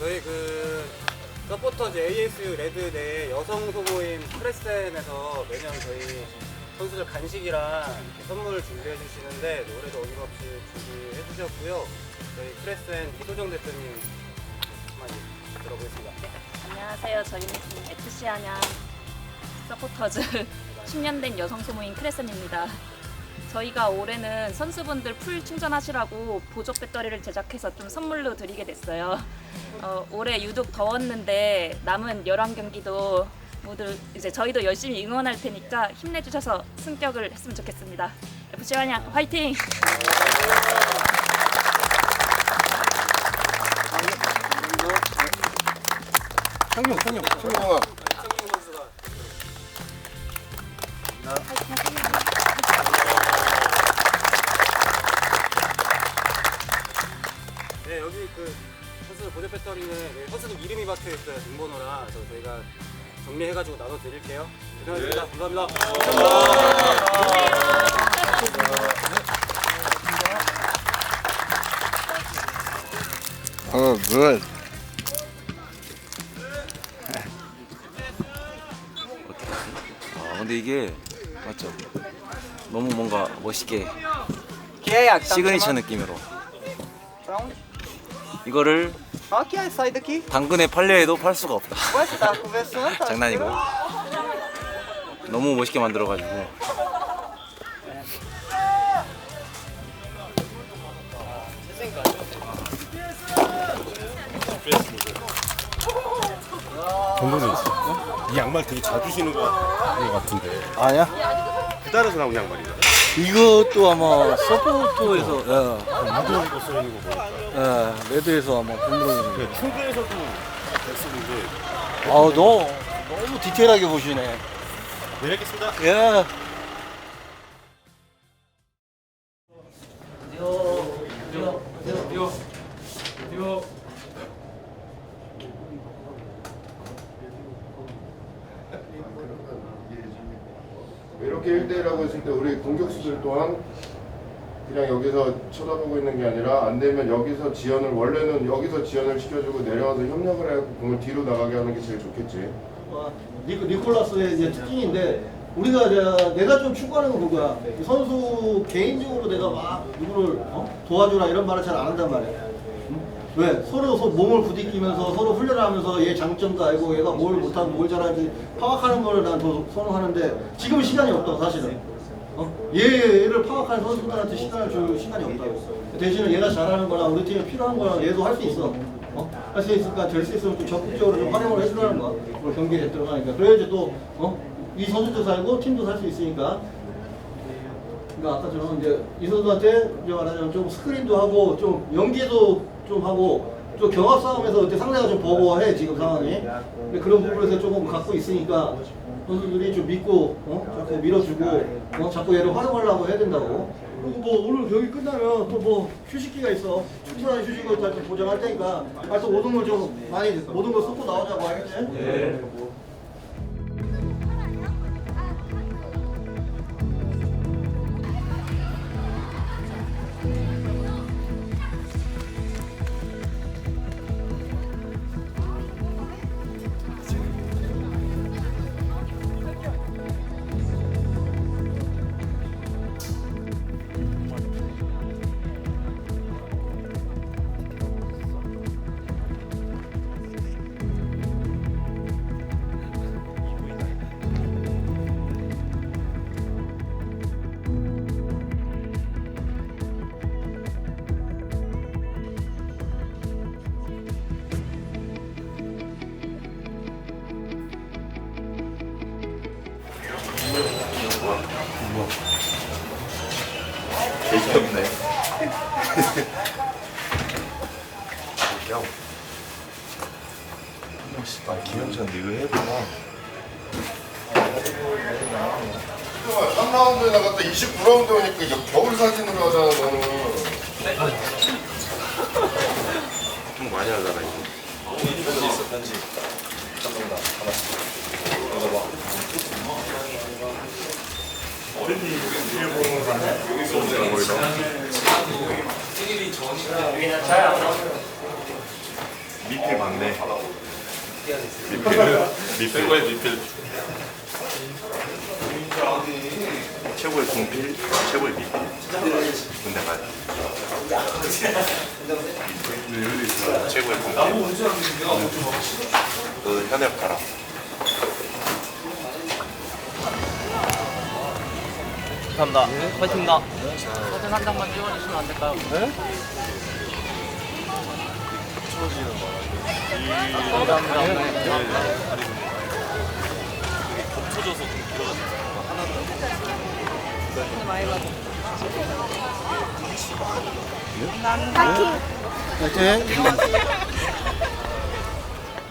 저희 서포터즈 ASU 레드 내 여성 소모임 크레센에서 매년 저희 선수들 간식이랑 이렇게 선물 준비해 주시는데 올해도 어김없이 준비해 주셨고요. 저희 크레센 이소정 대표님 많이 들어보겠습니다. 안녕하세요. 저희는 FC 안양 서포터즈 10년 된 여성 소모임 크레센입니다. 저희가 올해는 선수분들 풀 충전하시라고 보조 배터리를 제작해서 좀 선물로 드리게 됐어요. 올해 유독 더웠는데 남은 11경기도 모두 이제 저희도 열심히 응원할 테니까 힘내주셔서 승격을 했으면 좋겠습니다. FC 안양 화이팅! 성룡아. 이청용 선수가 네, 여기 선수들 보조 배터리는 선수들 이름이 박혀 있어요. 등번호랑. 그래서 저희가 정리해가지고 나눠 드릴게요. 고생하셨습니다. 감사합니다. 굿. 근데 이게 맞죠? 너무 뭔가 멋있게 계약 시그니처 느낌으로 이거를 Aqui é sair daqui. 당근에 팔려 해도 팔 수가 없다. Ué, você tava conversando, tá? 장난이고 너무 멋있게 만들어가지고 정동이 있어? 이 양말 되게 자주 신는 거 같은데. 아니야? 구달에서 나온 양말이다. 이것도 아마 서포터에서 나도 이거 써 있는 거 보니까. 레드에서 아마 분명히 그 충주에서도 됐었는데. 너무 디테일하게 보시네. 네, 알겠습니다. 예. 이렇게 1대1하고 있을 때 우리 공격수들 또한 그냥 여기서 쳐다보고 있는 게 아니라 안 되면 여기서 지연을 원래는 여기서 지연을 시켜주고 내려와서 협력을 해서 공을 뒤로 나가게 하는 게 제일 좋겠지. 니콜라스의 이제 특징인데 우리가 내가 좀 추구하는 건 그거야. 이 선수 개인적으로 내가 막 누구를 도와주라 이런 말을 잘 안 한단 말이야. 응? 왜? 서로 몸을 부딪히면서 서로 훈련하면서 얘 장점도 알고 얘가 뭘 못하고 뭘 잘하는지 파악하는 거를 난 더 선호하는데 지금 시간이 없다고 사실은. 얘를 파악하는 선수들한테 시간을 줄 시간이 없다고. 대신에 얘가 잘하는 거나 우리 팀에 필요한 거나 얘도 할 수 있어. 할 수 있으니까 될 수 있으면 좀 적극적으로 좀 활용을 해주라는 거야. 우리 경기에 들어가니까. 그래야지 또 이 선수도 살고 팀도 살 수 있으니까. 그러니까 아까처럼 이제 이 선수한테 이제 말하자면 좀 스크린도 하고 좀 연기도 좀 하고 좀 경합 싸움에서 그때 상대가 좀 버거워해 지금 상황이. 근데 그런 부분에서 조금 갖고 있으니까 선수들이 좀 믿고 자꾸 밀어주고 자꾸 얘를 활용하려고 해야 된다고. 그리고 뭐 오늘 경기 끝나면 또 뭐 휴식기가 있어. 충분한 휴식을 다 보장할 테니까 또 모든 걸 좀 많이 모든 걸 쏟고 나오자고 알겠지? 네. 재미없네. 김영찬 이거 해봐. 3라운드에 나갔다 29라운드 오니까 이거 겨울 사진으로 하잖아 너는. 좀 많이 하잖아 이거. 편지 있어 편지. 잠깐만 하나씩. 이거 봐. 뒤에 보는 사람 여기서 오는 거이다. 미필 막내. 미필. 최고의 공필, 최고의 미필. 군대 가야 최고의 공필. 너 현역 가라. 감사합니다. 파이팅입니다. 사진 한 장만 찍어주시면 안 될까요? 네?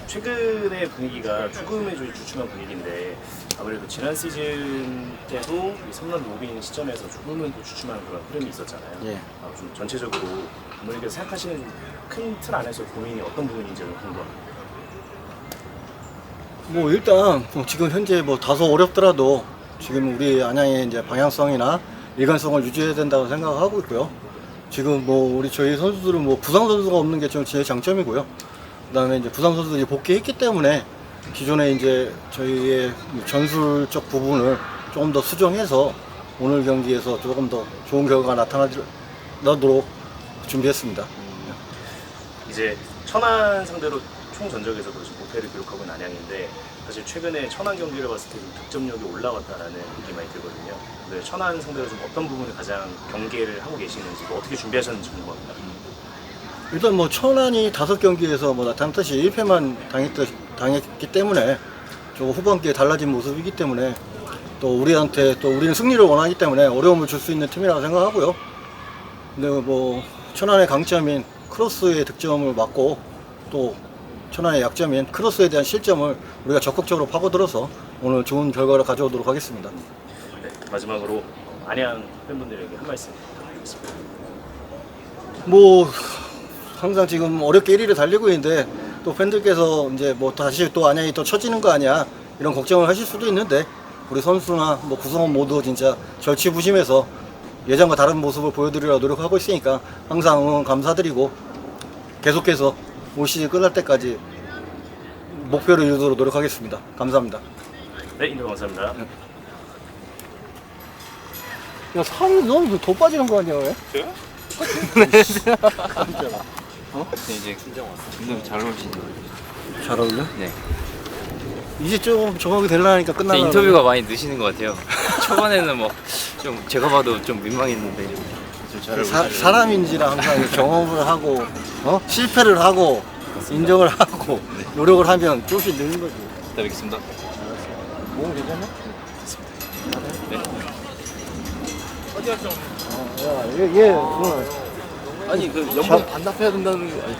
최근의 분위기가 조금의 좀 주춤한 분위기인데 아무래도 지난 시즌 때도 이 선란 로빈 시점에서 조금은 또 주춤한 그런 흐름이 있었잖아요. 예. 좀 전체적으로 부모님께서 생각하시는 큰 틀 안에서 고민이 어떤 부분인지 궁금합니다. 뭐 일단 뭐 지금 현재 뭐 다소 어렵더라도 지금 우리 안양의 이제 방향성이나 일관성을 유지해야 된다고 생각하고 있고요. 지금 뭐 우리 저희 선수들은 뭐 부상 선수가 없는 게 좀 제 장점이고요. 그다음에 이제 부상 선수들이 복귀했기 때문에 기존에 이제 저희의 전술적 부분을 조금 더 수정해서 오늘 경기에서 조금 더 좋은 결과가 나타나도록 준비했습니다. 이제 천안 상대로 총 전적에서도 지금 무패를 기록하고 있는 안양인데 사실 최근에 천안 경기를 봤을 때 좀 득점력이 올라왔다라는 느낌이 많이 들거든요. 근데 천안 상대로 좀 어떤 부분을 가장 경계를 하고 계시는지 뭐 어떻게 준비하셨는지 궁금합니다. 일단 뭐 천안이 5경기에서 뭐 나타났듯이 1패만 당했기 때문에 좀 후반기에 달라진 모습이기 때문에 또 우리한테 또 우리는 승리를 원하기 때문에 어려움을 줄 수 있는 팀이라고 생각하고요. 근데 뭐 천안의 강점인 크로스의 득점을 막고 또 천안의 약점인 크로스에 대한 실점을 우리가 적극적으로 파고들어서 오늘 좋은 결과를 가져오도록 하겠습니다. 네, 마지막으로 안양 팬분들에게 한 말씀 부탁드리겠습니다. 뭐 항상 지금 어렵게 1위를 달리고 있는데 또 팬들께서 이제 뭐 다시 또 안양이 또 처지는 거 아니야 이런 걱정을 하실 수도 있는데 우리 선수나 뭐 구성원 모두 진짜 절치부심해서 예전과 다른 모습을 보여드리려고 노력하고 있으니까 항상 응원 감사드리고 계속해서 올 시즌 끝날 때까지 목표를 이루도록 노력하겠습니다. 감사합니다. 네, 인터뷰 감사합니다. 야, 살이 너무 더 빠지는 거 아니야, 왜? 제가? 이제 근데 잘 어울리시네요. 잘 어울려? 네. 이제 좀 적응이 되려니까 끝나나. 인터뷰가 많이 느시는 것 같아요. 초반에는 뭐 좀 제가 봐도 좀 민망했는데 좀 잘 어울리시네요. 사람인지라 항상 경험을 하고 실패를 하고 인정을 하고 노력을 하면 조금씩 느는 거지. 이따 뵙겠습니다. 몸 괜찮냐? 네. 어디 갔어? 얘 아니 그 연봉 반납해야 된다는 거 아니,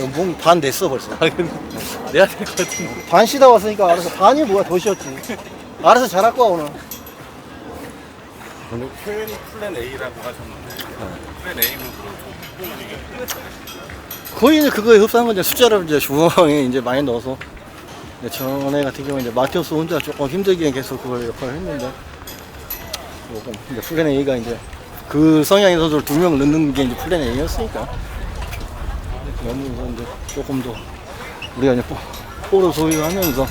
연봉 반 냈어 벌써. 내야 될 것 같은데. 반 쉬다 왔으니까 알아서 반이 뭐야 더 쉬었지. 알아서 잘할 거야 오늘. 오늘 표현이 플랜 A라고 하셨는데 플랜 A는 거의 이제 그거에 흡사한 건 이제 숫자를 이제 중앙에 이제 많이 넣어서 전에 같은 경우는 이제 마티오스 혼자 조금 힘들게 계속 그걸 역할을 했는데 조금 이제 플랜 A가 이제 그 성향의 선수를 2명 넣는 게 이제 플랜 A였으니까 그러면서 이제 조금 더 우리가 이제 볼을 소유하면서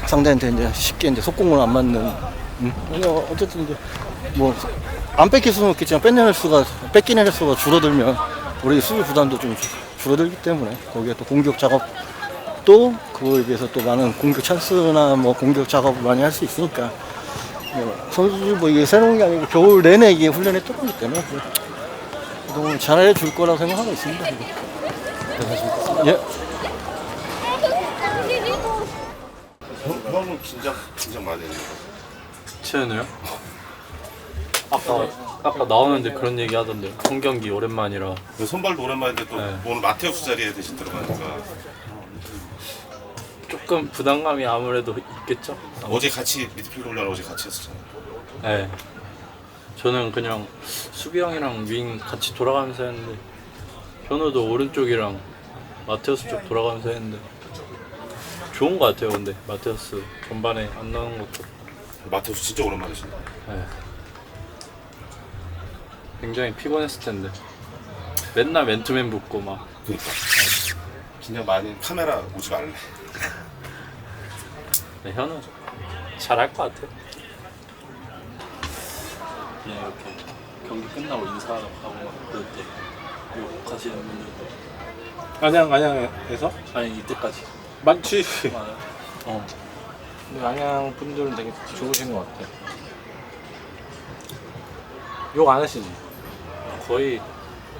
상대한테 이제 쉽게 이제 속공을 안 맞는 어쨌든 이제 뭐 안 뺏길 수는 없겠지만 뺏기는 횟수가 줄어들면 우리 수비 부담도 좀 줄어들기 때문에 거기에 또 공격 작업도 그거에 비해서 또 많은 공격 찬스나 뭐 공격 작업을 많이 할 수 있으니까 뭐 선수들 뭐 이게 새로운 게 아니고 겨울 내내 이게 훈련했던 거기 때문에 그동안 잘해줄 거라고 생각하고 있습니다. 예. 형은 긴장 많이 했는데 채연이요? 아까 나오는데 그런 얘기 하던데 홈경기 오랜만이라 선발도 오랜만인데 또 네. 오늘 마테우스 자리에 대신 들어가니까 조금 부담감이 아무래도 있겠죠? 어제 같이 미드필드 훈련 어제 같이 했었잖아요. 네. 저는 그냥 수비 형이랑 윙 같이 돌아가면서 했는데 현우도 오른쪽이랑 마테우스 쪽 돌아가면서 했는데 좋은 것 같아요. 근데 마테우스 전반에 안 나오는 것도 마테우스 진짜 오랜만이시네. 네. 굉장히 피곤했을 텐데 맨날 맨투맨 붙고 막 그러니까. 그냥 많이 카메라 오지 말래. 네, 현우 잘할 것 같아요. 그냥 이렇게 경기 끝나고 인사하고 그럴 때 욕하시는 분들도 안양에서? 아니 이때까지 많지. 많아요. 근데 안양 분들은 되게 좋으신 것 같아. 욕 안 하시지? 거의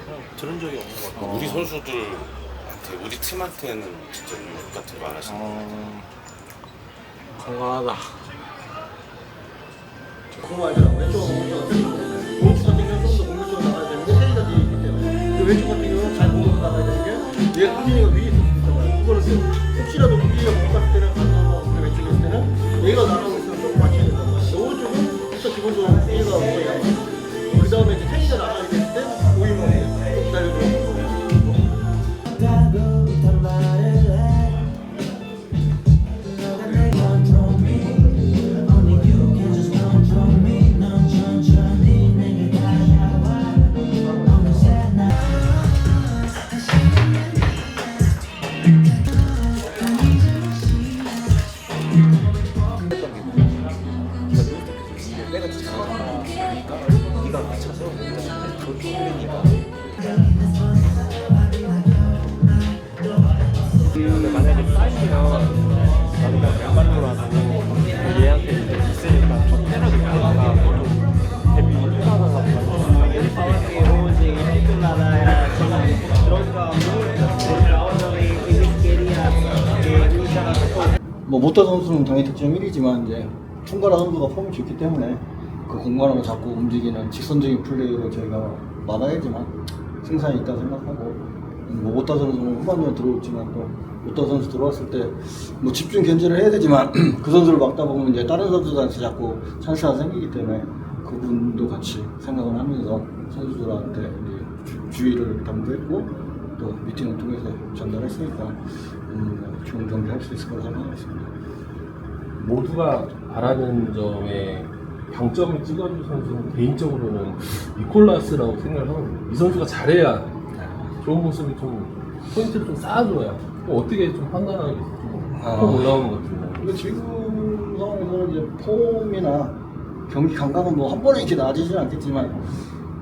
그냥 들은 적이 없는 것 같아요. 우리 선수들한테 우리 팀한테는 진짜 욕 같은 거 안 하시는 거 건강하다. 그거 알잖아. 왼쪽 오른쪽 오른쪽 같은 경우는 좀 더 공격적으로 나가야 되는데 세이가 뒤에 있기 때문에 그 왼쪽 같은 경우는 잘 공격을 나가야 되는 게 얘가 상진이가 위에 있을 수 있잖아요. 그거를 혹시라도 우리가 못 갔을 때는 가서 왼쪽에 있을 때는 얘가 나가고 있으면 조금 맞춰야 된단 말이야. 오른쪽은 일단 기본적으로 세이가 거의 안 맞아. 그 다음에 이제 세이가 나가게 됐을 때 오이면 기다려주는 거고. 만약에 사이면 나도 그냥 양말로 하고 얘한테 이제 있으니까 좀 때려주니까 데뷔 1사 뭐 모타 선수는 당연히 득점 1위지만 이제 총가라 선수가 폼이 좋기 때문에 그 공간을 잡고 움직이는 직선적인 플레이로 저희가 막아야지만 승산이 있다 생각하고 뭐 모타 선수는 후반전에 들어오지만 또 모타 선수 들어왔을 때 뭐 집중 견제를 해야 되지만 그 선수를 막다 보면 이제 다른 선수들한테 자꾸 찬스가 생기기 때문에 그분도 같이 생각을 하면서 선수들한테 이제 주의를 당부했고 또 미팅을 통해서 전달했으니까 좋은 경기 할 수 있을 거라 생각하겠습니다. 모두가 바라는 점에 강점을 찍어준 선수는 개인적으로는 니콜라스라고 생각을 하고 이 선수가 잘해야 좋은 모습이 좀 포인트를 좀 쌓아줘야 어떻게 좀 판단하게 좀 올라오는 것 같은데. 근데 지금 상황에서는 이제 폼이나 경기 감각은 뭐 한 번에 이렇게 나아지지는 않겠지만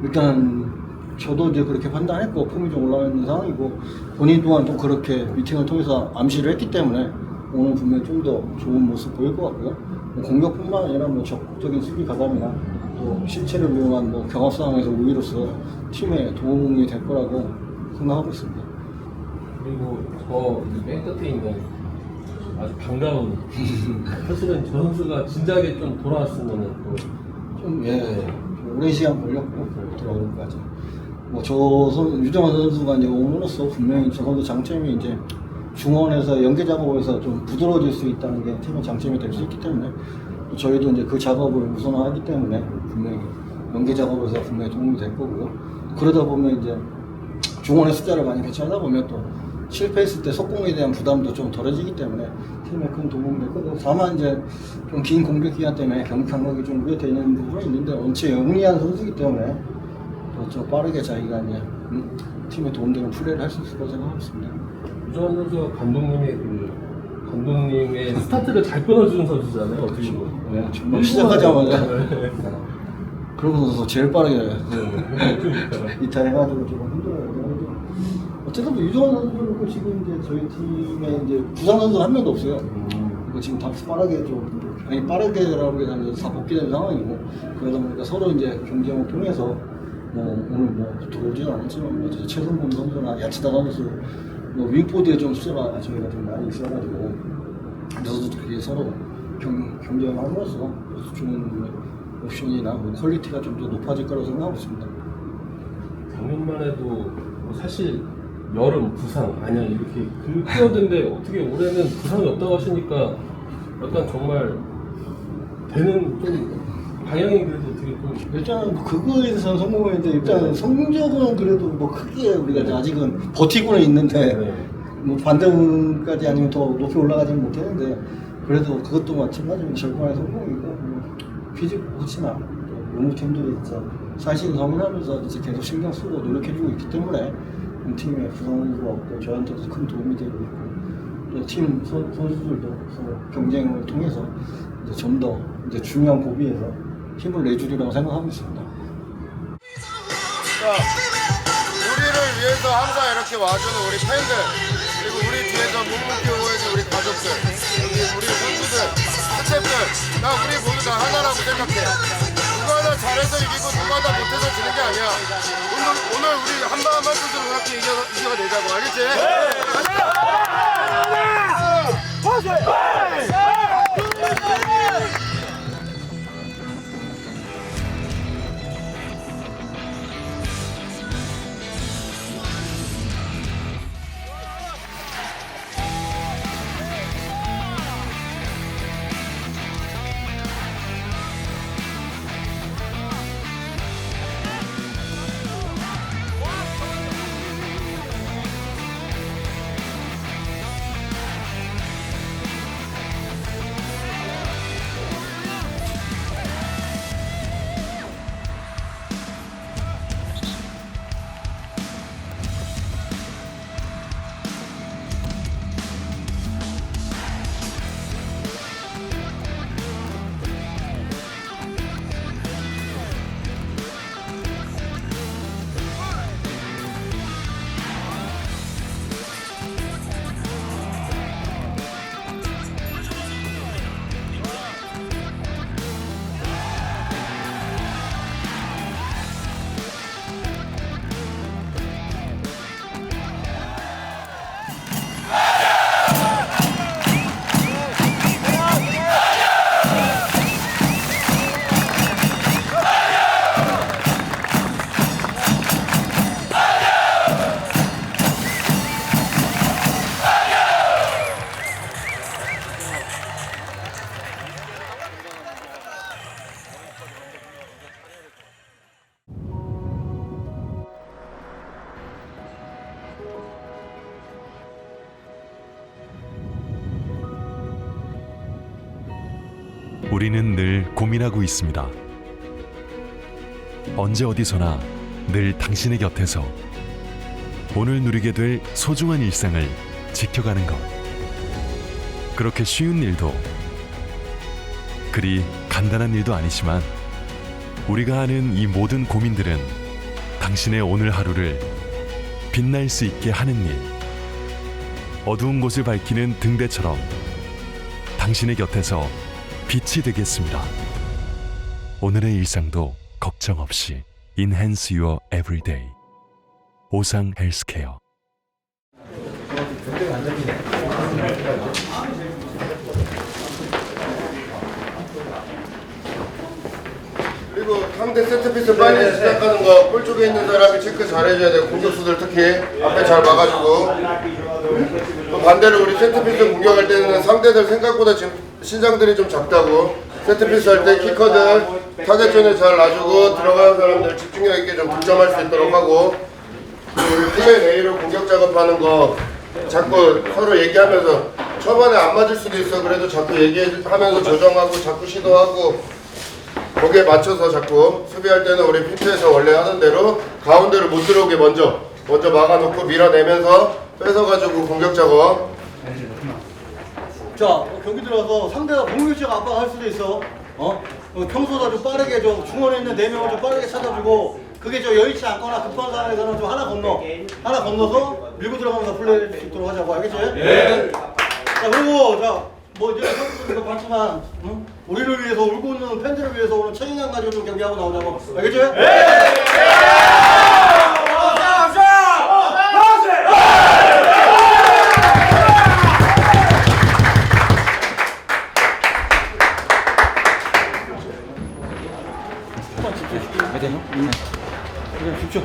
일단 저도 이제 그렇게 판단했고 폼이 좀 올라오는 상황이고 본인 또한 또 그렇게 미팅을 통해서 암시를 했기 때문에 오늘 분명히 좀 더 좋은 모습 보일 것 같고요. 뭐 공격뿐만 아니라 뭐 적극적인 수비 가담이나 또 실체를 이용한 뭐 경합 상황에서 우위로서 팀에 도움이 될 거라고 생각하고 있습니다. 그리고 저 백끝에 있는 아주 반가운 사실은 저 선수가 진작에 좀 돌아왔으면은 좀 오랜 시간 걸렸고 돌아오기까지. 유정환 선수가 이제 오므로써 분명히 저 선수 장점이 이제 중원에서 연계 작업에서 좀 부드러워질 수 있다는 게 팀의 장점이 될 수 있기 때문에 저희도 이제 그 작업을 우선화하기 때문에 분명히 연계 작업에서 분명히 도움이 될 거고요. 그러다 보면 이제 중원의 숫자를 많이 배치하다 보면 또 실패했을 때 속공에 대한 부담도 좀 덜해지기 때문에 팀에 큰 도움이 될 거고 다만 이제 좀 긴 공격 기간 때문에 경기 감각이 좀 우려되어 있는 부분이 있는데 원체 영리한 선수이기 때문에 좀 빠르게 자기가 이제 팀에 도움되는 플레이를 할 수 있을 거라고 생각합니다. 유정환 선수가 감독님의 스타트를 잘 끊어주는 선수잖아요. 어떻게 보면. 네, 정말 시작하자마자 그러고 나서 제일 빠르게 이탈해가지고 조금 힘들어요. 어쨌든 유정환 선수는 지금 이제 저희 팀에 이제 부상 선수가 한 명도 없어요. 지금 다 빠르게 빠르게라는 게 아니라 다 복귀된 상황이고 그러다 보니까 서로 이제 경쟁을 통해서 오늘 들어오지는 않았지만 최성범 선수나 야치다 선수 윙포드에 좀 숫자가 저희가 좀 많이 있어가지고 선수들끼리 서로 경쟁을 함으로써 좋은 옵션이나 퀄리티가 좀 더 높아질 거라고 생각하고 있습니다. 작년만 해도 사실 여름 부상 안양 이렇게 뛰어든데 어떻게 올해는 부상이 없다고 하시니까 약간 정말 되는 좀 방향이 그래도 어떻게 좀 일단 그거에 대해서는 성공했는데 일단 성적은 그래도 크게 우리가 아직은 버티고는 있는데 반등까지 아니면 더 높이 올라가지는 못했는데 그래도 그것도 마찬가지로 절반의 성공이고 피지컬 코치나 농구 팀들이 진짜 사실은 성인하면서 이제 계속 신경 쓰고 노력해주고 있기 때문에 팀의 구성원들하고 또 저한테도 큰 도움이 되고 있고 또 팀 선수들도 서로 경쟁을 통해서 이제 좀 더 이제 중요한 고비에서 힘을 내주리라고 생각하고 있습니다. 자, 우리를 위해서 항상 이렇게 와주는 우리 팬들, 그리고 우리 뒤에서 묵묵히 오해진 우리 가족들, 여기 우리 선수들, 스태프들, 나 우리 모두 다 하나라고 생각해. 누가 하나 잘해서 이기고 누가 하나 못해서 지는 게 아니야. 오늘 우리 한마음 한뜻으로 그렇게 이겨내자고, 알겠지? 우리는 늘 고민하고 있습니다. 언제 어디서나 늘 당신의 곁에서 오늘 누리게 될 소중한 일상을 지켜가는 것. 그렇게 쉬운 일도 그리 간단한 일도 아니지만 우리가 하는 이 모든 고민들은 당신의 오늘 하루를 빛날 수 있게 하는 일. 어두운 곳을 밝히는 등대처럼 당신의 곁에서 빛이 되겠습니다. 오늘의 일상도 걱정 없이 Enhance your everyday. 오상 헬스케어. 그리고 상대 세트피스 빨리 시작하는 거, 볼 쪽에 있는 사람이 체크 잘해줘야 되고, 공격수들 특히 앞에 잘 막아주고, 또 반대로 우리 세트피스 공격할 때는 상대들 생각보다 지금 신장들이 좀 작다고, 세트피스 할 때 키커들 타겟존에 잘 놔주고 들어가는 사람들 집중력 있게 좀 득점할 수 있도록 하고, 우리 팀의 내일로 공격 작업하는 거 자꾸 서로 얘기하면서 초반에 안 맞을 수도 있어. 그래도 자꾸 얘기하면서 조정하고 자꾸 시도하고 거기에 맞춰서 자꾸 수비할 때는 우리 핀트에서 원래 하는 대로 가운데로 못 들어오게 먼저 막아놓고 밀어내면서 뺏어가지고 공격 작업. 자, 경기 들어가서 상대가 공격적 압박할 수도 있어. 평소보다 좀 빠르게 좀 중원에 있는 4명을 좀 빠르게 찾아주고, 그게 좀 여의치 않거나 급한 상황에서는 좀 하나 건너서 밀고 들어가면서 플레이할 수 있도록 하자고, 알겠지? 네. 자, 그리고 뭐 이제 선수들도 봤지만, 우리를 위해서 울고 있는 팬들을 위해서 오늘 책임감 가지고 좀 경기하고 나오자고, 알겠지? 네. 그냥 집중.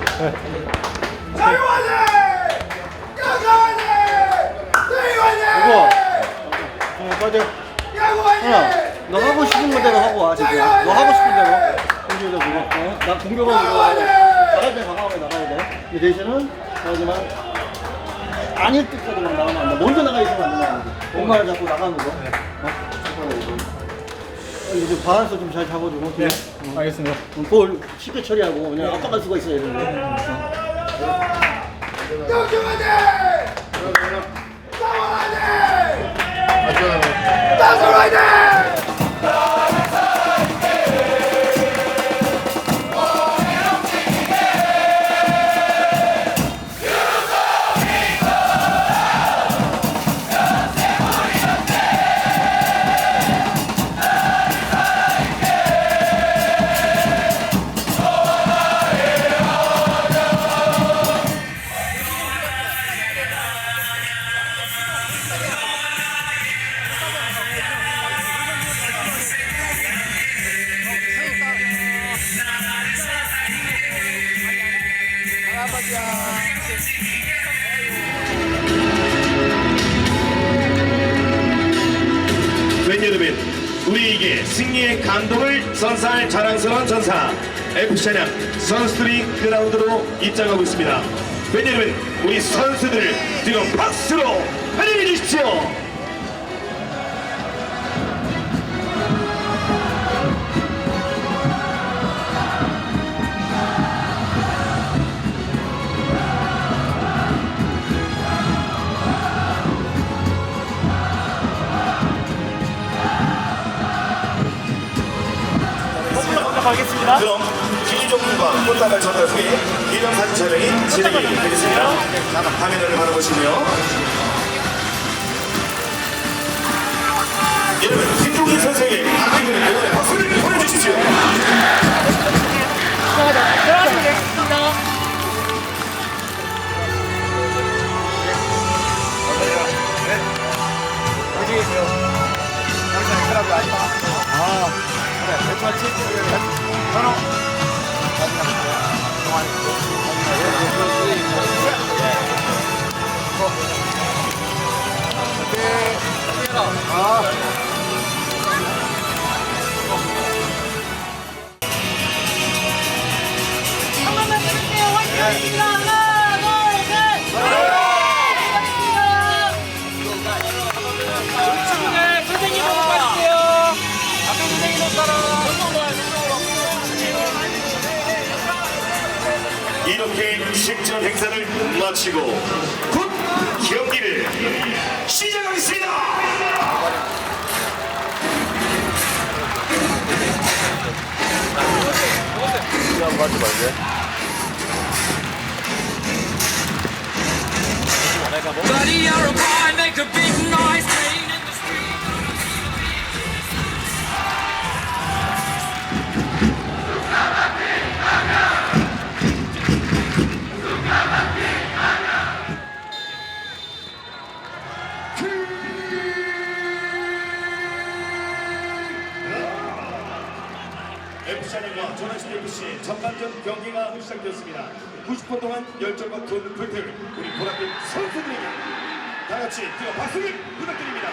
너 하고 싶은 대로 하고 와, 진짜. 너 하고 싶은 대로. 공격도 그거. 나 공격은 나갈 때 강하게 나가야 돼. 이 대신은 하지만 아닐 때까지만 나가면 안 돼. 먼저 나가 있으면 안 된다. 엄마를 잡고 나가는 거. 이제 바란스 좀 잘 잡아주고. 네. 알겠습니다. 볼 쉽게 처리하고 그냥 압박할 수가 있어야 되는데. 팬 여러분, 우리에게 승리의 감동을 선사할 자랑스러운 전사 FC 안양 선수들이 그라운드로 입장하고 있습니다. 팬 여러분, 우리 선수들을 뜨거운 박수로 환영해 주십시오. 가겠습니다. 그럼 기종군과 꽃다발 전달 후에 기념사진 촬영이 진행이 되겠습니다. 화면을 바라보시며 여러분 김종인 선수에게 아낌없는 응원의 박수를 보내주십시오. 들어가시면 되겠습니다. 어디 계세요? 당신의 크라고 아니까? 아, 그래. 대충 바로 한번만 해주세요. 화이팅입니다. 하나, 둘, 셋. 친구들 선생님 보고 가주세요. 앞에 선생님 못 따라. 이렇게 식전 행사를 마치고 곧 경기를 시작하겠습니다. 하지 말게. Buddy, you're a boy, make a big noise, playing in the street. FC 안양과 전환시 FC 전반전 경기가 시작되었습니다. 90분 동안 열정과 큰 불태울 우리 보람된 선수들에게 다 같이 뜨거운 박수를 부탁드립니다.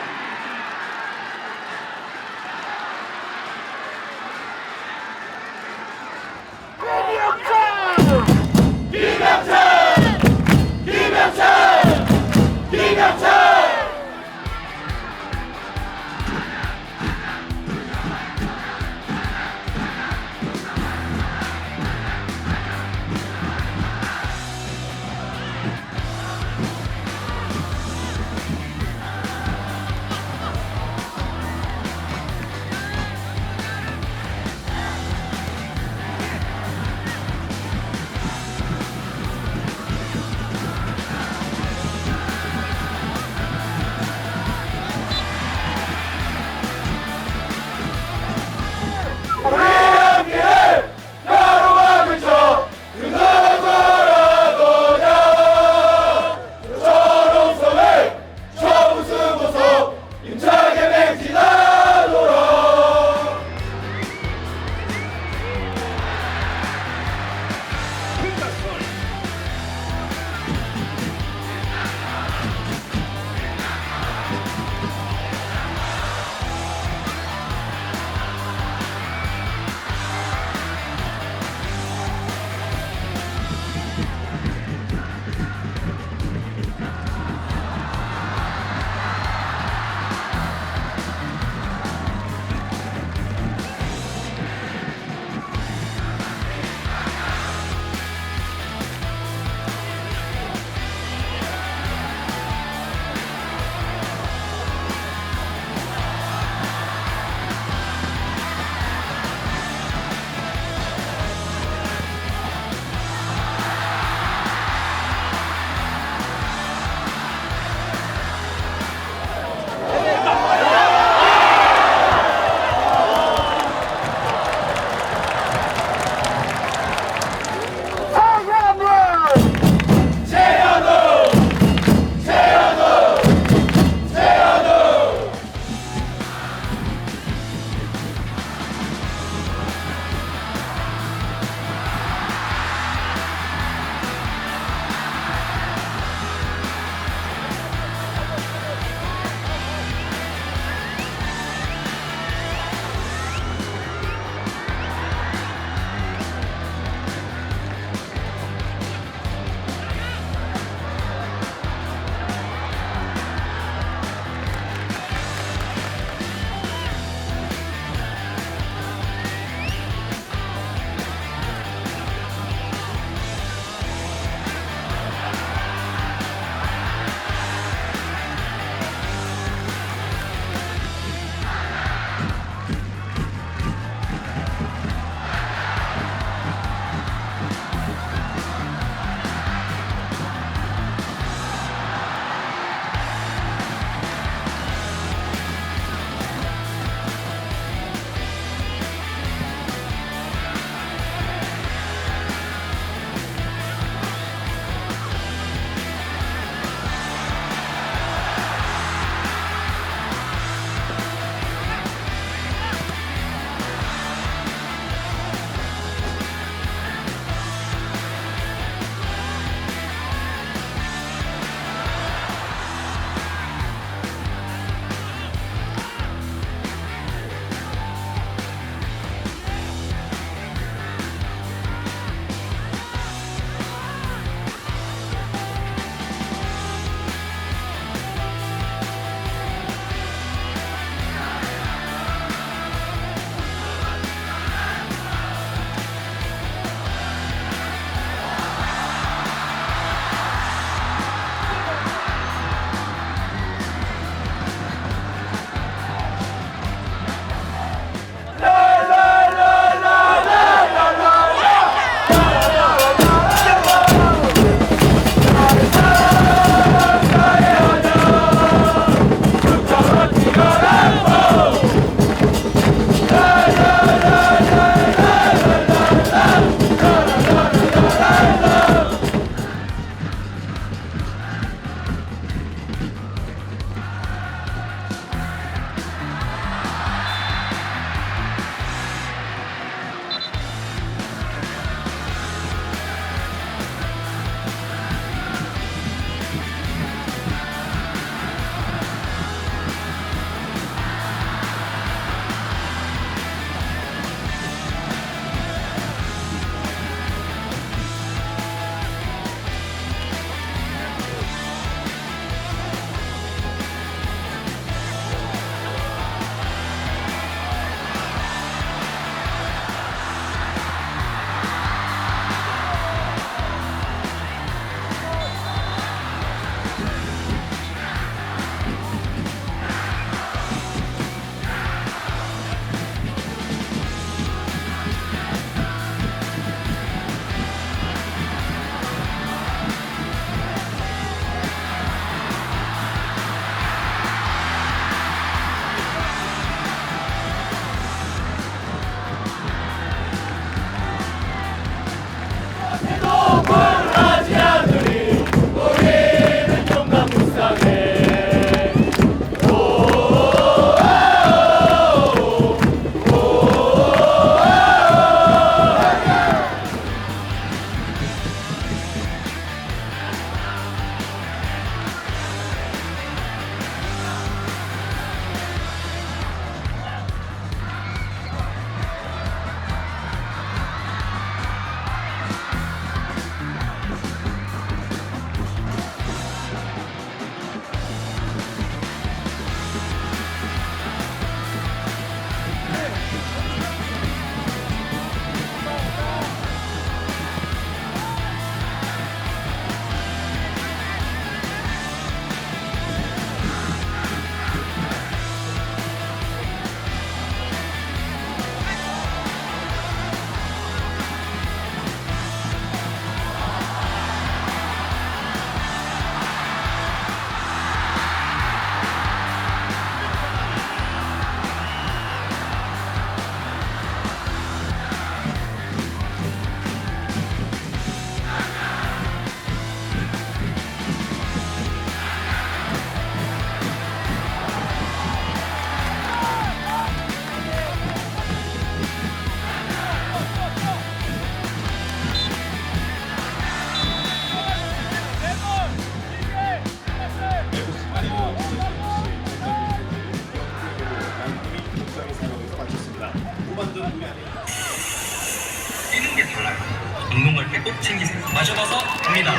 꼭 챙기세요. 마셔봐서 갑니다.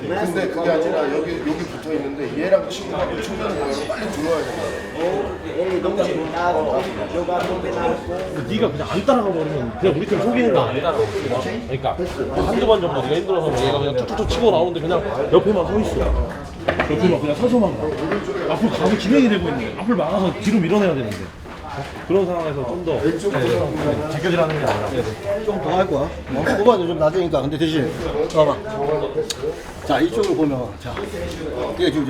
근데 그게 아니라 여기 붙어 있는데 얘랑 친구하고 충전을 해서 빨리 들어와야 돼. 네가 그냥 안 따라가 버리면 그냥 우리 팀 속이는 거 아니야? 그러니까 한두 번 정도 네가 힘들어서 얘가 그냥 툭툭툭 치고 나오는데 그냥 옆에만 서 있어. 옆에만 그냥 서서만 가. 앞으로 가면 진행이 되고 있는데 앞을 막아서 뒤로 밀어내야 되는데 그런 상황에서 좀 더 제껴지라는 게 아니라 좀 더 할 거야. 후반은 좀 낮으니까. 근데 대신 봐봐. 자 이쪽을 보면 자 얘가 지금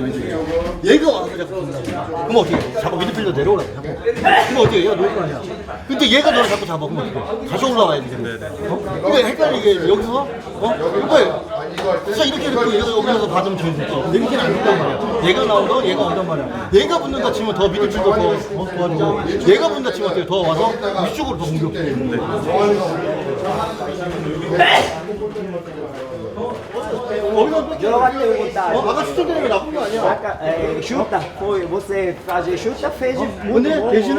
얘가 와서 자꾸 본다고. 그럼 어떻게 해? 자꾸 미드필더 내려오라고 자꾸. 그럼 어떻게 해? 얘가 놀고 하냐. 근데 얘가 너를 자꾸 잡아. 그럼 어떻게 해? 다시 올라가야 되잖아. 그러니까 헷갈리게 여기서 진짜 이렇게 이렇게 여기서 받으면 좋겠어. 근데 이렇게는 안 된단 말이야. 얘가 나오던 얘가 온단 말이야. 얘가 붙는다 치면 더 미드필더 더 도와주고 얘가 붙는다 치면 어떻게 더 와서 위쪽으로 더 공격해. 아까 추천되는 거 나쁜 거 아니야. chuta, você fazer chuta fez 근데 대신은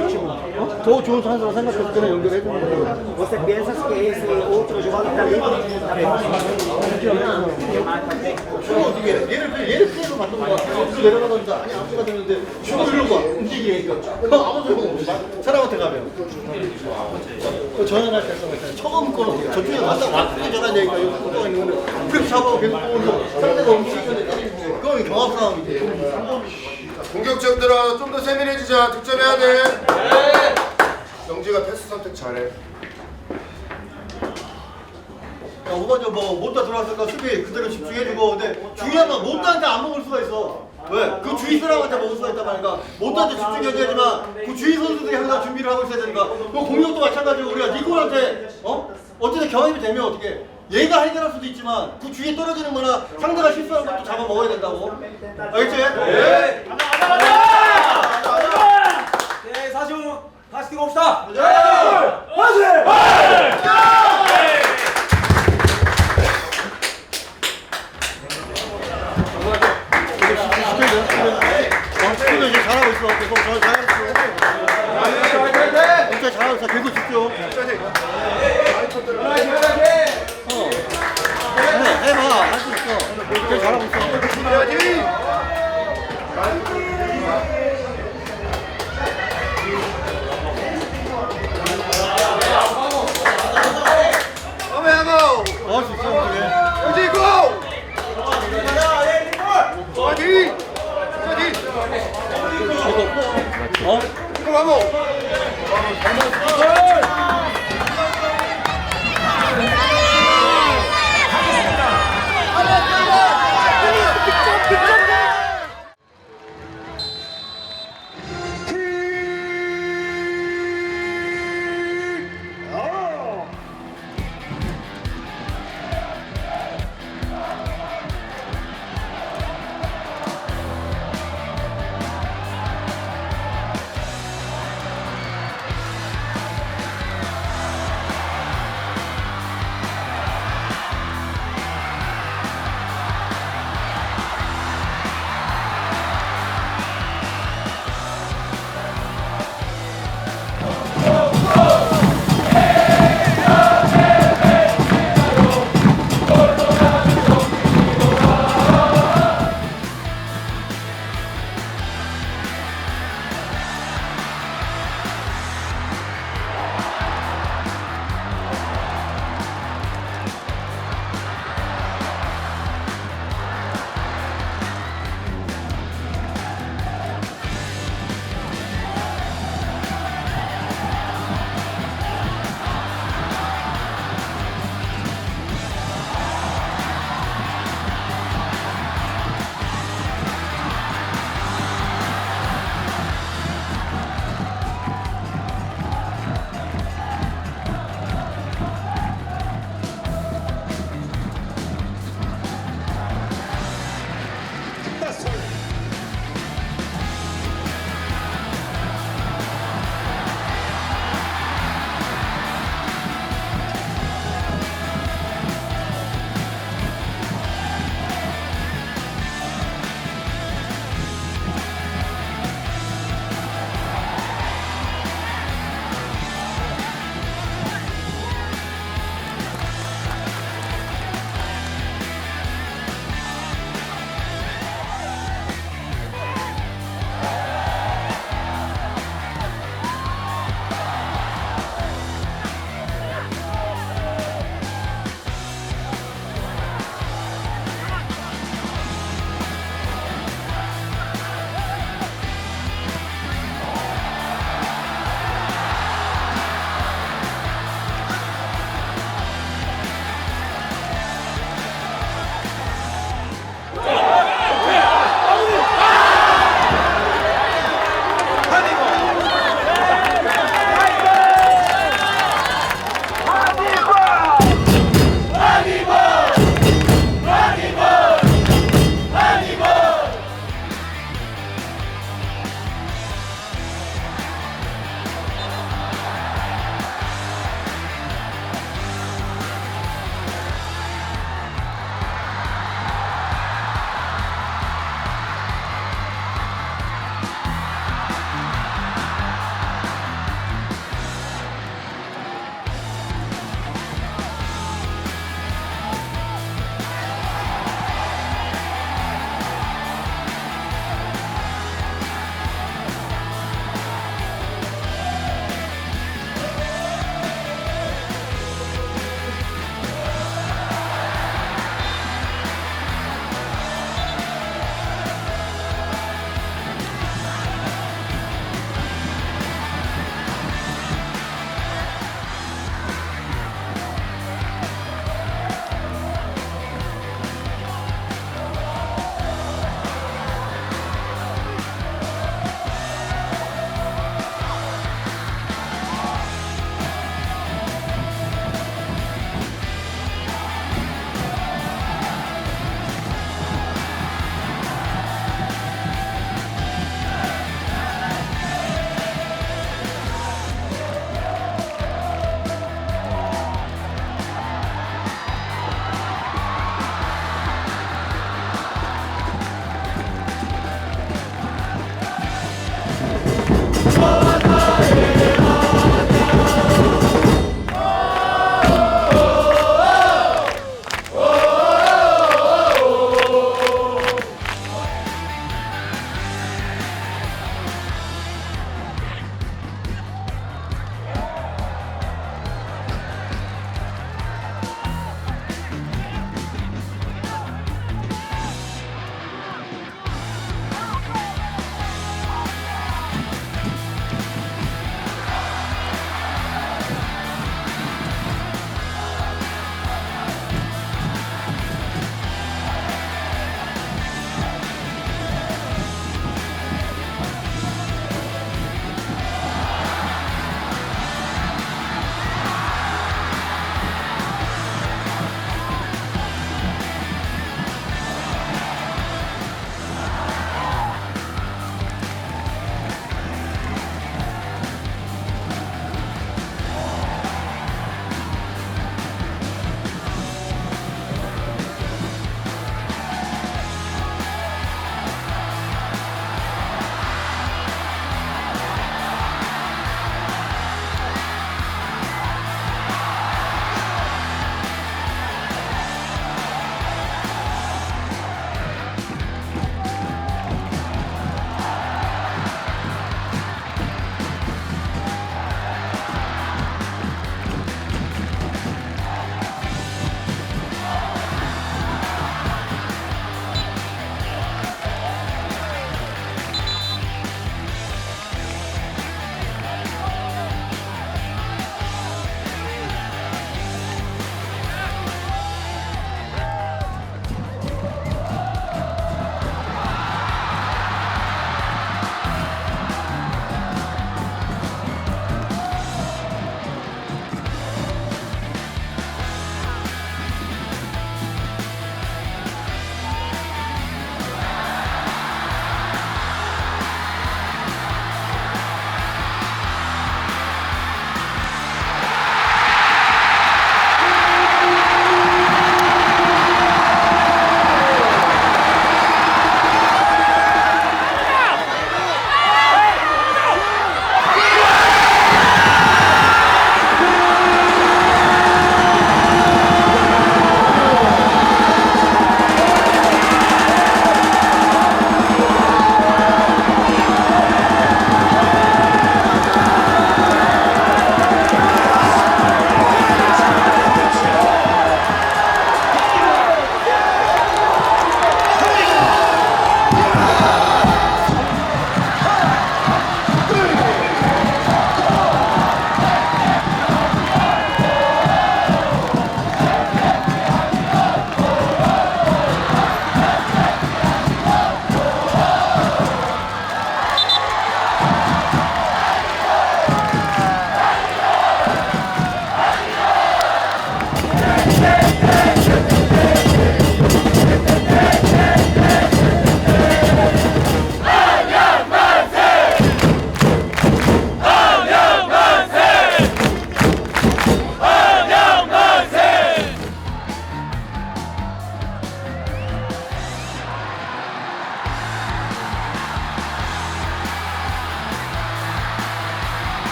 더 좋은 선수로 생각했을 때는 연결해 주는 거예요. Você pensa que esse outro jogador também 얘를 피해서 받는 거야. 앞으로 내려가던가 아니 앞으로 되는데 슈가 이런 거 움직이니까 아무 소용 없어. 사람한테 가면 전화할 때 처음 거는 저쪽에 왔다 전화한 얘기가 여기 뚜껑이 있는데 그렇게 잡아고 계속 보면서 상대가 움직이는데 그건 경합 상황이지. 공격적 들어 좀 더 세밀해지자. 득점해야 돼. 영지가 패스 선택 잘해. 후반전 뭐 못다 들어왔으니까 수비 그대로 집중해주고 근데 중요한 건 못다한테 안 먹을 수가 있어. 왜? 그 주위 사람한테 먹을 수가 있단 말이야. 못다한테 집중해줘야지만 그 주위 선수들이 항상 준비를 하고 있어야 되니까 그 공격도 마찬가지고 우리가 니콜한테 어쨌든 경험이 되면 어떻게 얘가 해결할 수도 있지만 그 주위에 떨어지는 거나 상대가 실수하는 것도 잡아 먹어야 된다고. 알겠지? 네. 네, 사실 다시 뛰어봅시다. 네. 화이팅! 시키면 이제 잘하고 있어. 계속 잘하고 있어. 진짜 잘하고 있어. 계속 집중. 해봐. 할 수 있어. 되게 잘하고 있어. 할 수 있어. 어디 고! 어디! 이거 가고!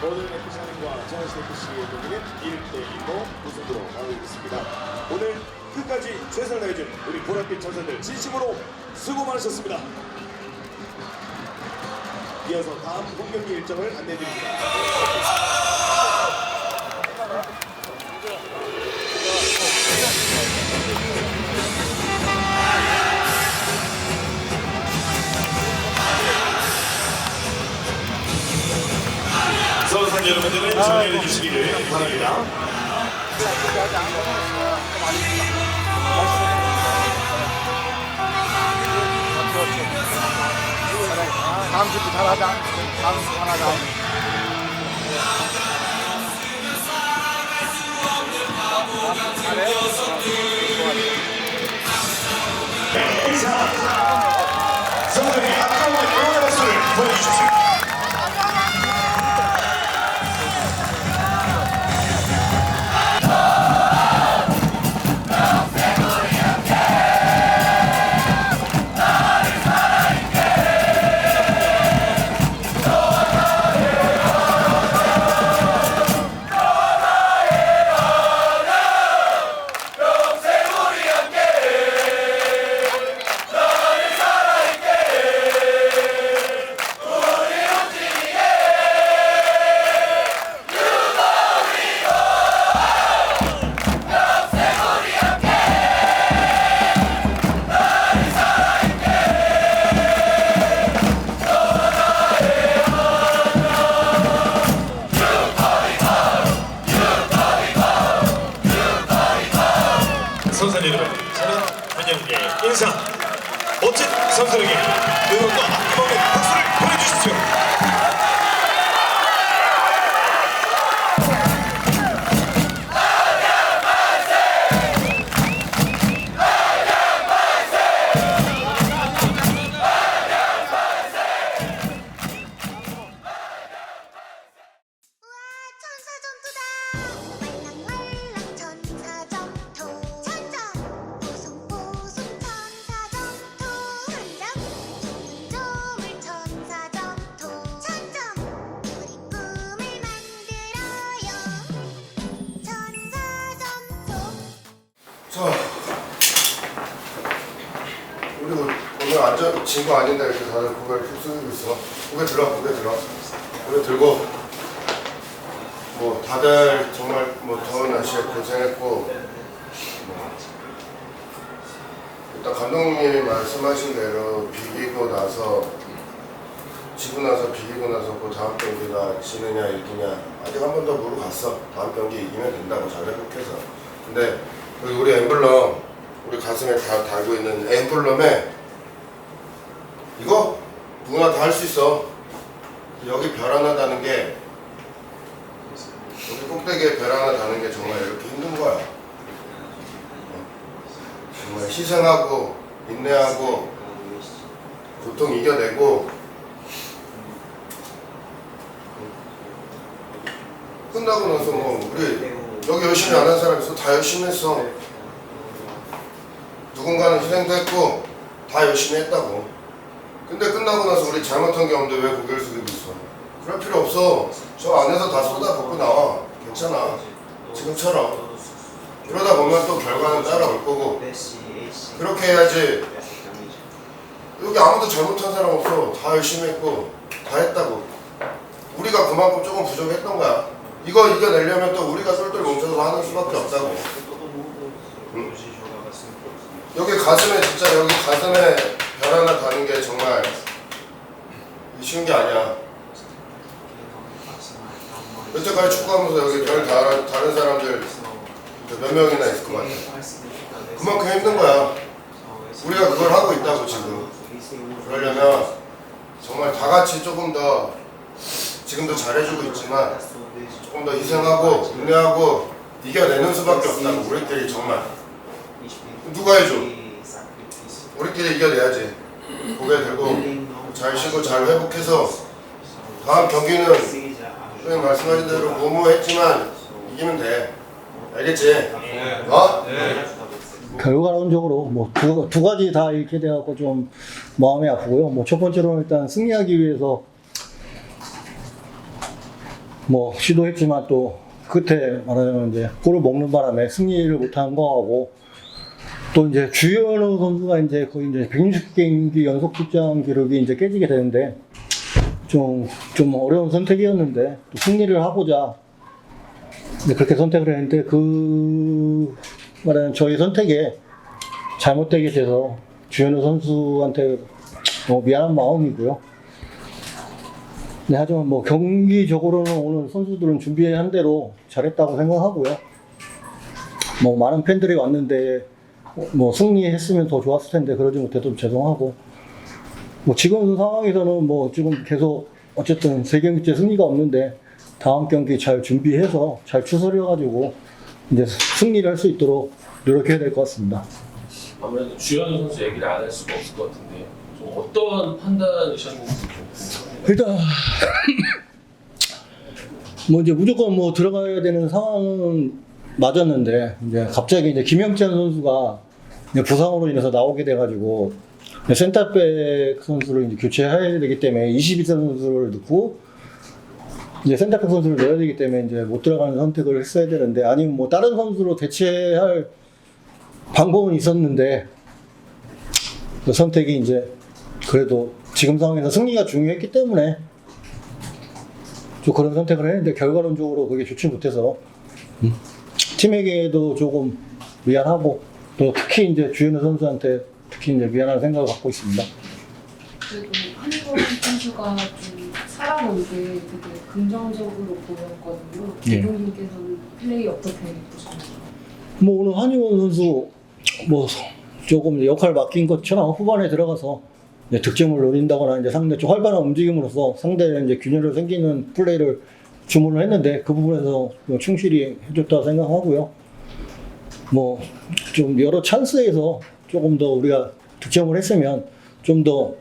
오늘 FC와 전화시대 FC의 경기는 1대1로 우승으로 가고 있습니다. 오늘 끝까지 최선을 다해준 우리 보랏빛 전사들 진심으로 수고 많으셨습니다. 이어서 다음 홈경기 일정을 안내드립니다. 선수 여러분들은 정리해 주시기를 바랍니다. 다음 주도 잘하자. 다음 주 잘하자. 선수들이 아까운 응원의 박수를 보내주십시오. 선수 여러분, 저는 한영의 인사, 멋진 선수에게 응원과 아낌없는 박수를 보내주십시오. 자, 우리 오늘 앉아 진 거 아닌데 이렇게 다들 고개를 푹 숙이고 있어. 고개 들어, 고개 들어. 고개 들고. 뭐 다들 정말 뭐 더운 날씨에 고생했고. 일단 감독님이 말씀하신 대로 비기고 나서 지고 나서 비기고 나서 그 다음 경기가 지느냐 이기냐 아직 한 번 더 모르고 갔어. 다음 경기 이기면 된다고 잘 회복해서. 근데 우리 엠블럼, 우리 가슴에 다 달고 있는 엠블럼에 이거 누구나 다 할 수 있어. 여기 별 하나 다는 게, 여기 꼭대기에 별 하나 다는 게 정말 이렇게 힘든 거야. 정말 희생하고 인내하고 고통 이겨내고 끝나고 나서 뭐 우리 여기 열심히 안 한 사람 있어. 다 열심히 했어. 누군가는 희생도 했고 다 열심히 했다고. 근데 끝나고 나서 우리 잘못한 게 없는데 왜 고개를 숙이고 있어? 그럴 필요 없어. 저 안에서 다 쏟아붓고 나와. 괜찮아. 지금처럼. 그러다 보면 또 결과는 따라올 거고. 그렇게 해야지. 여기 아무도 잘못한 사람 없어. 다 열심히 했고 다 했다고. 우리가 그만큼 조금 부족했던 거야. 이거 이겨내려면 또 우리가 똘똘 뭉쳐서 하는 수밖에 없다고. 응? 여기 가슴에 진짜 여기 가슴에 별 하나 다는 게 정말 쉬운 게 아니야. 여태까지 축구하면서 여기 별 다른 사람들 몇 명이나 있을 것 같아. 그만큼 힘든 거야. 우리가 그걸 하고 있다고 지금. 그러려면 정말 다 같이 조금 더 지금도 잘해주고 있지만 조금 더 희생하고 인내하고 이겨내는 수밖에 없다고. 우리끼리 정말 누가 해줘? 우리끼리 이겨내야지. 고개 들고 잘 쉬고 잘 회복해서 다음 경기는 선생님 말씀하신 대로 무모했지만 이기면 돼. 알겠지? 어? 결과론적으로 뭐 두 가지 다 이렇게 돼갖고 좀 마음이 아프고요. 뭐 첫 번째로는 일단 승리하기 위해서 뭐 시도했지만 또 끝에 말하자면 이제 골을 먹는 바람에 승리를 못한 거하고 또 이제 주현우 선수가 이제 거의 이제 160경기 연속 출장 기록이 이제 깨지게 되는데 좀 어려운 선택이었는데 또 승리를 하고자 그렇게 선택을 했는데 그 말하는 저희 선택에 잘못되게 돼서 주현우 선수한테 미안한 마음이고요. 네, 하지만 뭐 경기적으로는 오늘 선수들은 준비한 대로 잘했다고 생각하고요. 뭐 많은 팬들이 왔는데 뭐 승리했으면 더 좋았을 텐데 그러지 못해서 죄송하고 뭐 지금 상황에서는 뭐 지금 계속 어쨌든 3경기째 승리가 없는데 다음 경기 잘 준비해서 잘 추스려가지고 이제 승리를 할 수 있도록 노력해야 될 것 같습니다. 아무래도 주현우 선수 얘기를 안 할 수가 없을 것 같은데 좀 어떤 판단이셨는지 좀 일단 뭐 이제 무조건 뭐 들어가야 되는 상황은 맞았는데 이제 갑자기 이제 김영찬 선수가 이제 부상으로 인해서 나오게 돼가지고 센터백 선수를 이제 교체해야 되기 때문에 22세 선수를 넣고 이제 센터백 선수를 넣어야 되기 때문에 이제 못 들어가는 선택을 했어야 되는데 아니면 뭐 다른 선수로 대체할 방법은 있었는데 그 선택이 이제 그래도 지금 상황에서 승리가 중요했기 때문에 좀 그런 선택을 했는데 결과론적으로 그게 좋지 못해서 팀에게도 조금 미안하고 또 특히 이제 주현우 선수한테 특히 이제 미안한 생각을 갖고 있습니다. 그래도 한국 선수가 좀 살아온 게 되게 긍정적으로 보였거든요. 예. 감독님께서는 플레이 어떻게 보셨나요? 뭐 오늘 한희원 선수 뭐 조금 역할 맡긴 것처럼 후반에 들어가서 이제 득점을 노린다거나 이제 상대 좀 활발한 움직임으로써 상대의 이제 균열을 생기는 플레이를 주문을 했는데 그 부분에서 충실히 해줬다고 생각하고요. 뭐 좀 여러 찬스에서 조금 더 우리가 득점을 했으면 좀 더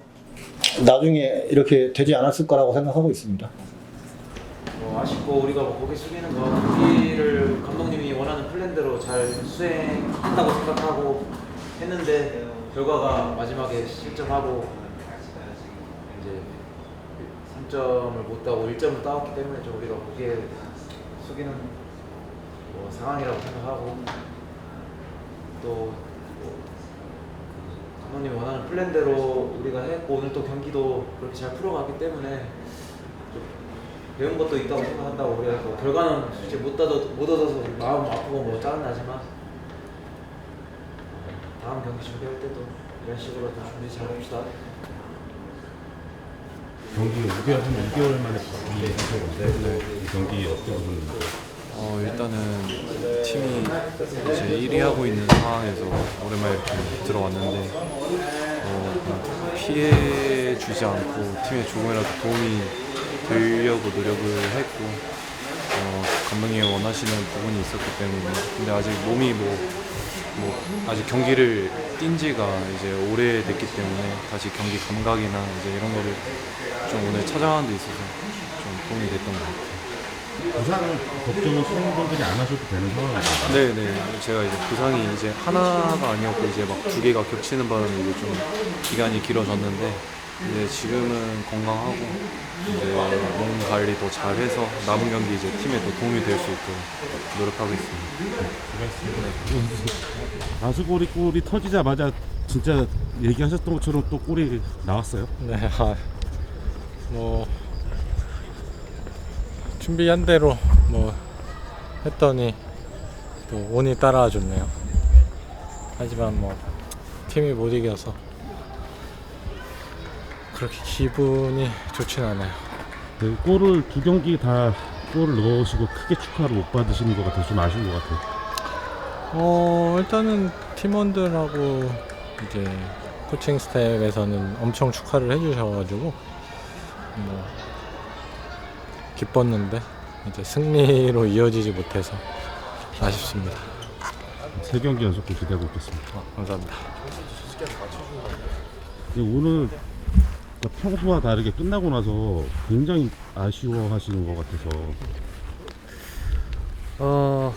나중에 이렇게 되지 않았을 거라고 생각하고 있습니다. 아쉽고 우리가 뭐 고개 숙이는 거 경기를 감독님이 원하는 플랜대로 잘 수행한다고 생각하고 했는데 결과가 마지막에 실점하고 이제 3점을 못 따고 1점을 따왔기 때문에 좀 우리가 고개 숙이는 뭐 상황이라고 생각하고 또 감독님이 원하는 플랜대로 우리가 했고 오늘 또 경기도 그렇게 잘 풀어가기 때문에 좀 배운 것도 있다고 생각한다고 그래서 결과는 솔직히 못 얻어서 마음 아프고 뭐 짜증나지만 다음 경기 준비할 때도 이런 식으로 좀 준비 잘합시다. 경기 6개월 만에 준비하신 건데 이 경기 어떻게 보셨나요? 일단은 팀이 이제 1위 하고 있는 상황에서 오랜만에 이렇게 들어왔는데 그냥 피해 주지 않고 팀에 조금이라도 도움이 되려고 노력을 했고 감독님이 원하시는 부분이 있었기 때문에 근데 아직 몸이 뭐 아직 경기를 뛴 지가 이제 오래됐기 때문에 다시 경기 감각이나 이제 이런 거를 좀 오늘 찾아가는 데 있어서 좀 도움이 됐던 것 같아요. 부상 걱정은 수능분들이 안 하셔도 되는 상황이죠? 네네. 제가 이제 부상이 이제 하나가 아니었고 이제 막 2개가 겹치는 바람에 이제 좀 기간이 길어졌는데 이제 지금은 건강하고 이제 몸 관리 더 잘해서 남은 경기 이제 팀에 더 도움이 될 수 있도록 노력하고 있습니다. 아수골이 골이 터지자마자 진짜 얘기하셨던 것처럼 또 골이 나왔어요? 네, 뭐 준비한 대로 뭐 했더니 또 운이 따라와 줬네요. 하지만 뭐 팀이 못 이겨서 그렇게 기분이 좋진 않아요. 네, 골을 2경기 다 골을 넣으시고 크게 축하를 못 받으시는 것 같아서 좀 아쉬운 것 같아요. 일단은 팀원들하고 이제 코칭 스태프에서는 엄청 축하를 해주셔가지고 뭐 기뻤는데 이제 승리로 이어지지 못해서 아쉽습니다. 3경기 연속 기대하고 있겠습니다. 감사합니다. 오늘 평소와 다르게 끝나고 나서 굉장히 아쉬워하시는 것 같아서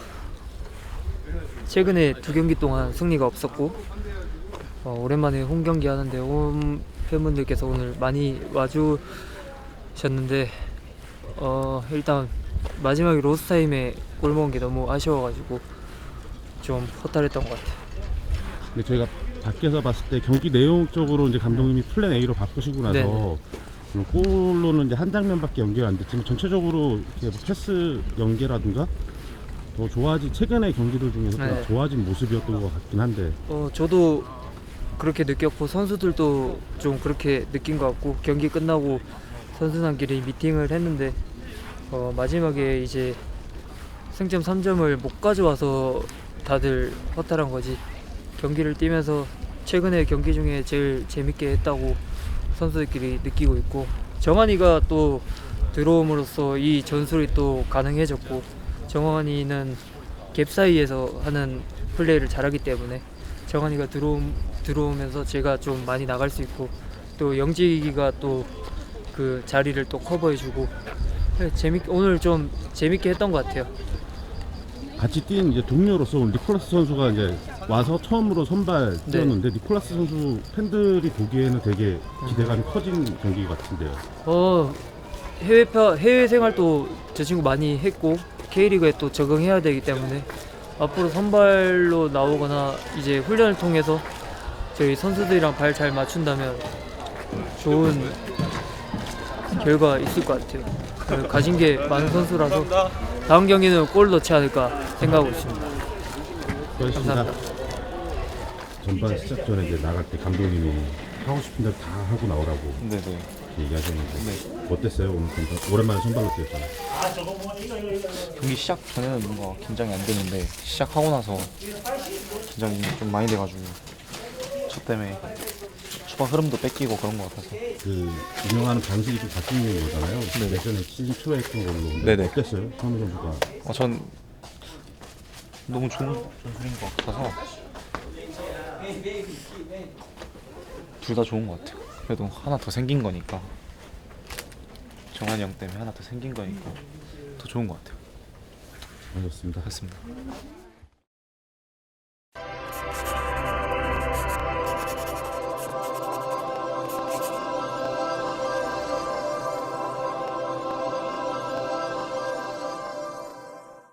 최근에 2경기 동안 승리가 없었고 오랜만에 홈 경기 하는데 홈 팬분들께서 오늘 많이 와주셨는데 일단 마지막에 로스 타임에 골 먹은 게 너무 아쉬워가지고 좀 허탈했던 것 같아요. 근데 저희가 밖에서 봤을 때 경기 내용적으로 이제 감독님이 플랜 A로 바꾸시고 나서 네네. 골로는 이제 한 장면밖에 연계가 안 됐지만 전체적으로 이렇게 뭐 패스 연계라든가 더 좋아진 최근의 경기들 중에서 네. 좋아진 모습이었던 것 같긴 한데 저도 그렇게 느꼈고 선수들도 좀 그렇게 느낀 것 같고 경기 끝나고 선수단끼리 미팅을 했는데 마지막에 이제 승점 3점을 못 가져와서 다들 허탈한 거지 경기를 뛰면서 최근에 경기 중에 제일 재밌게 했다고 선수들끼리 느끼고 있고 정한이가 또 들어옴으로써 이 전술이 또 가능해졌고 정한이는 갭 사이에서 하는 플레이를 잘하기 때문에 정한이가 들어오면서 제가 좀 많이 나갈 수 있고 또 영직이가 또 그 자리를 또 커버해주고 오늘 좀 재밌게 했던 것 같아요. 같이 뛴 이제 동료로서 니콜라스 선수가 이제 와서 처음으로 선발 뛰었는데 니콜라스 선수 팬들이 보기에는 되게 기대감이 커진 경기 같은데요. 해외 생활도 저 친구 많이 했고 K리그에 또 적응해야 되기 때문에 앞으로 선발로 나오거나 이제 훈련을 통해서 저희 선수들이랑 발 잘 맞춘다면 좋은 결과 있을 것 같아요. 가진 게 많은 선수라서 다음 경기는 골 넣지 않을까 생각하고 있습니다. 감사합니다. 전반 시작 전에 이제 나갈 때 감독님이 하고 싶은 대로 다 하고 나오라고 네네. 얘기하셨는데 어땠어요? 오늘 오랜만에 선발로 뛰었잖아요. 경기 시작 전에는 뭔가 긴장이 안 되는데 시작하고 나서 긴장이 좀 많이 돼가지고 저 때문에 초반 흐름도 뺏기고 그런 것 같아서. 그 운영하는 방식이 좀 바뀐 거잖아요. 예전에 시즌 초에 했던 걸로. 네네. 어땠어요? 선우 선수가? 전 너무 좋은 전술인 것 같아서 둘 다 좋은 것 같아요. 그래도 하나 더 생긴 거니까 정한이 형 때문에 하나 더 생긴 거니까 더 좋은 것 같아요. 알겠습니다. 됐습니다.